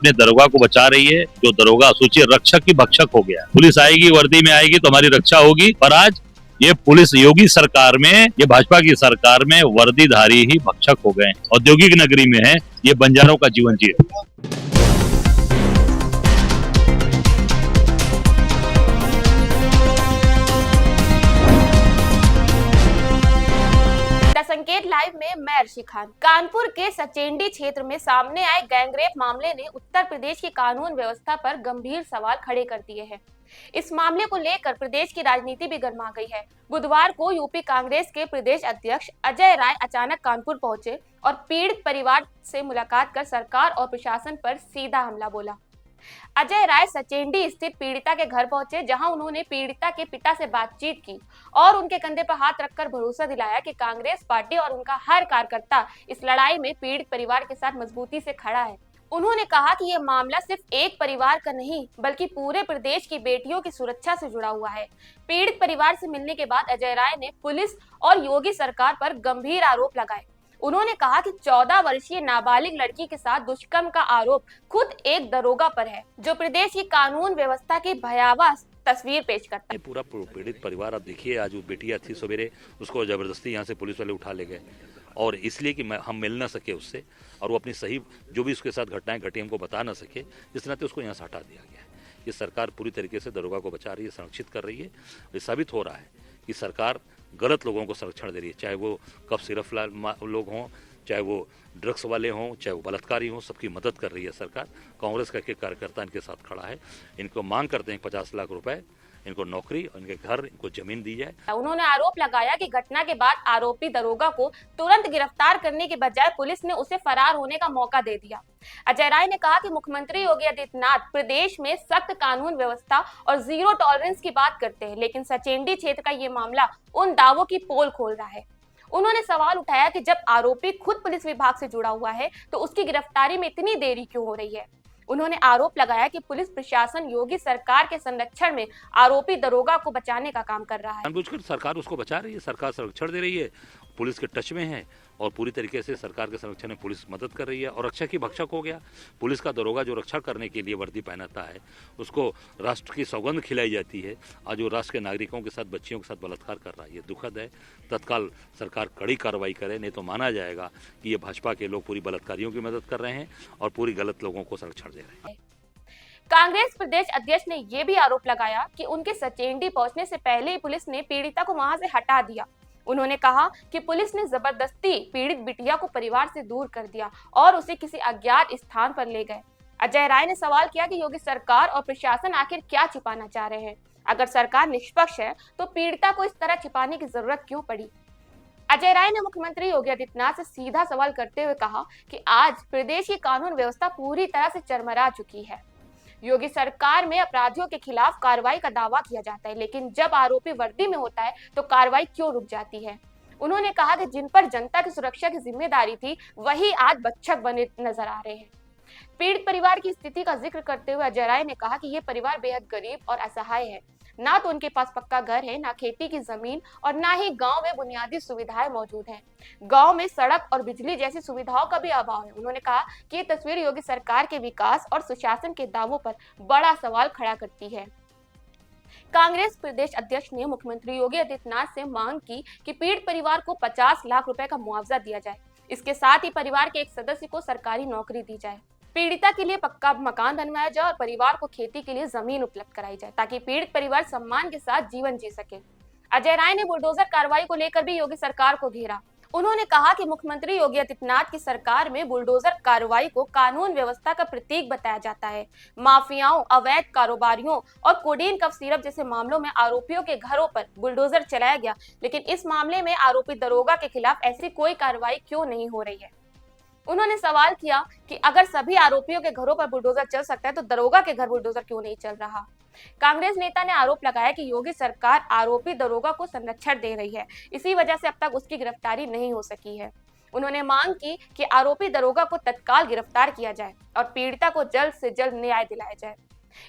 अपने दरोगा को बचा रही है। जो दरोगा सोचिए रक्षक की भक्षक हो गया। पुलिस आएगी, वर्दी में आएगी तो हमारी रक्षा होगी, पर आज ये पुलिस योगी सरकार में, ये भाजपा की सरकार में वर्दीधारी ही भक्षक हो गए। औद्योगिक नगरी में है, ये बंजारों का जीवन जी है। संकेत लाइव में मैं अर्शी खान। कानपुर के सचेंडी क्षेत्र में सामने आए गैंगरेप मामले ने उत्तर प्रदेश की कानून व्यवस्था पर गंभीर सवाल खड़े कर दिए हैं। इस मामले को लेकर प्रदेश की राजनीति भी गर्मा गई है। बुधवार को यूपी कांग्रेस के प्रदेश अध्यक्ष अजय राय अचानक कानपुर पहुंचे और पीड़ित परिवार से मुलाकात कर सरकार और प्रशासन पर सीधा हमला बोला। अजय राय सचेंडी स्थित पीड़िता के घर पहुंचे, जहां उन्होंने पीड़िता के पिता से बातचीत की और उनके कंधे पर हाथ रखकर भरोसा दिलाया कि कांग्रेस पार्टी और उनका हर कार्यकर्ता इस लड़ाई में पीड़ित परिवार के साथ मजबूती से खड़ा है। उन्होंने कहा कि यह मामला सिर्फ एक परिवार का नहीं बल्कि पूरे प्रदेश की बेटियों की सुरक्षा से जुड़ा हुआ है। पीड़ित परिवार से मिलने के बाद अजय राय ने पुलिस और योगी सरकार पर गंभीर आरोप लगाए। उन्होंने कहा कि 14 वर्षीय नाबालिग लड़की के साथ दुष्कर्म का आरोप खुद एक दरोगा पर है, जो प्रदेश की कानून व्यवस्था की भयावह तस्वीर पेश करता है। पूरा पीड़ित परिवार, आप देखिए, आज वो बेटियां थी, सवेरे उसको जबरदस्ती यहाँ से पुलिस वाले उठा ले गए और इसलिए कि हम मिल ना सके उससे, और वो अपनी सही जो भी उसके साथ घटनाएं घटी हमको बता ना सके, इस नाते उसको यहाँ से हटा दिया गया है। ये सरकार पूरी तरीके से दरोगा को बचा रही है, संरक्षित कर रही है। ये साबित हो रहा है कि सरकार गलत लोगों को संरक्षण दे रही है, चाहे वो कफ सिरफ लोग हों, चाहे वो ड्रग्स वाले हों, चाहे वो बलात्कारी हों, सबकी मदद कर रही है सरकार। कांग्रेस का एक कार्यकर्ता इनके साथ खड़ा है। इनको मांग करते हैं 50 लाख रुपए, इनको नौकरी और इनके घर, इनको जमीन दी जाए। उन्होंने आरोप लगाया कि घटना के बाद आरोपी दरोगा को तुरंत गिरफ्तार करने के बजाय पुलिस ने उसे फरार होने का मौका दे दिया। अजय राय ने कहा कि मुख्यमंत्री योगी आदित्यनाथ प्रदेश में सख्त कानून व्यवस्था और जीरो टॉलरेंस की बात करते हैं, लेकिन सचेंडी क्षेत्र का ये मामला उन दावों की पोल खोल रहा है। उन्होंने सवाल उठाया कि जब आरोपी खुद पुलिस विभाग से जुड़ा हुआ है तो उसकी गिरफ्तारी में इतनी देरी क्यों हो रही है। उन्होंने आरोप लगाया कि पुलिस प्रशासन योगी सरकार के संरक्षण में आरोपी दरोगा को बचाने का काम कर रहा है। जानबूझकर सरकार उसको बचा रही है, सरकार संरक्षण दे रही है, पुलिस के टच में है और पूरी तरीके से सरकार के संरक्षण में पुलिस मदद कर रही है और रक्षक ही भक्षक हो गया। पुलिस का दरोगा जो रक्षा करने के लिए वर्दी पहनाता है, उसको राष्ट्र की सौगंध खिलाई जाती है। आज वो राष्ट्र के नागरिकों के साथ, बच्चियों के साथ बलात्कार कर रहा है, ये दुखद है। तत्काल सरकार कड़ी कार्रवाई करे, नहीं तो माना जाएगा कि ये भाजपा के लोग पूरी बलात्कारियों की मदद कर रहे हैं और पूरी गलत लोगों को संरक्षण दे रहे हैं। कांग्रेस प्रदेश अध्यक्ष ने यह भी आरोप लगाया कि उनके सचेंडी पहुंचने से पहले ही पुलिस ने पीड़िता को वहां से हटा दिया। उन्होंने कहा कि पुलिस ने जबरदस्ती पीड़ित बिटिया को परिवार से दूर कर दिया और उसे किसी अज्ञात स्थान पर ले गए। अजय राय ने सवाल किया कि योगी सरकार और प्रशासन आखिर क्या छिपाना चाह रहे हैं। अगर सरकार निष्पक्ष है तो पीड़िता को इस तरह छिपाने की जरूरत क्यों पड़ी। अजय राय ने मुख्यमंत्री योगी आदित्यनाथ से सीधा सवाल करते हुए कहा कि आज प्रदेश की कानून व्यवस्था पूरी तरह से चरमरा चुकी है। योगी सरकार में अपराधियों के खिलाफ कार्रवाई का दावा किया जाता है, लेकिन जब आरोपी वर्दी में होता है तो कार्रवाई क्यों रुक जाती है। उन्होंने कहा कि जिन पर जनता की सुरक्षा की जिम्मेदारी थी, वही आज भक्षक बने नजर आ रहे हैं। पीड़ित परिवार की स्थिति का जिक्र करते हुए अजय राय ने कहा कि ये परिवार बेहद गरीब और असहाय है। ना तो उनके पास पक्का घर है, ना खेती की जमीन और ना ही गांव में बुनियादी सुविधाएं मौजूद हैं। गांव में सड़क और बिजली जैसी सुविधाओं का भी अभाव है। उन्होंने कहा कि ये तस्वीर योगी सरकार के विकास और सुशासन के दावों पर बड़ा सवाल खड़ा करती है। कांग्रेस प्रदेश अध्यक्ष ने मुख्यमंत्री योगी आदित्यनाथ से मांग की कि पीड़ित परिवार को 50 लाख रुपए का मुआवजा दिया जाए। इसके साथ ही परिवार के एक सदस्य को सरकारी नौकरी दी जाए। पीड़िता के लिए पक्का मकान बनवाया जाए और परिवार को खेती के लिए जमीन उपलब्ध कराई जाए, ताकि पीड़ित परिवार सम्मान के साथ जीवन जी सके। अजय राय ने बुलडोजर कार्रवाई को लेकर भी योगी सरकार को घेरा। उन्होंने कहा कि मुख्यमंत्री योगी आदित्यनाथ की सरकार में बुलडोजर कार्रवाई को कानून व्यवस्था का प्रतीक बताया जाता है। माफियाओं, अवैध कारोबारियों और कोडीन कफ सिरप जैसे मामलों में आरोपियों के घरों पर बुलडोजर चलाया गया, लेकिन इस मामले में आरोपी दरोगा के खिलाफ ऐसी कोई कार्रवाई क्यों नहीं हो रही है। उन्होंने सवाल किया कि अगर सभी आरोपियों के घरों पर बुलडोजर चल सकता है तो दरोगा के घर बुलडोजर क्यों नहीं चल रहा। कांग्रेस नेता ने आरोप लगाया कि योगी सरकार आरोपी दरोगा को संरक्षण दे रही है, इसी वजह से अब तक उसकी गिरफ्तारी नहीं हो सकी है। उन्होंने मांग की कि आरोपी दरोगा को तत्काल गिरफ्तार किया जाए और पीड़िता को जल्द से जल्द न्याय दिलाया जाए।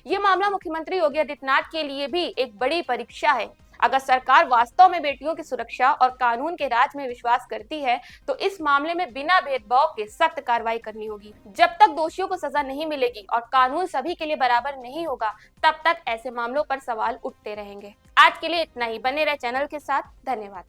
ये मामला मुख्यमंत्री योगी आदित्यनाथ के लिए भी एक बड़ी परीक्षा है। अगर सरकार वास्तव में बेटियों की सुरक्षा और कानून के राज में विश्वास करती है तो इस मामले में बिना भेदभाव के सख्त कार्रवाई करनी होगी। जब तक दोषियों को सजा नहीं मिलेगी और कानून सभी के लिए बराबर नहीं होगा, तब तक ऐसे मामलों पर सवाल उठते रहेंगे। आज के लिए इतना ही। बने रहे चैनल के साथ। धन्यवाद।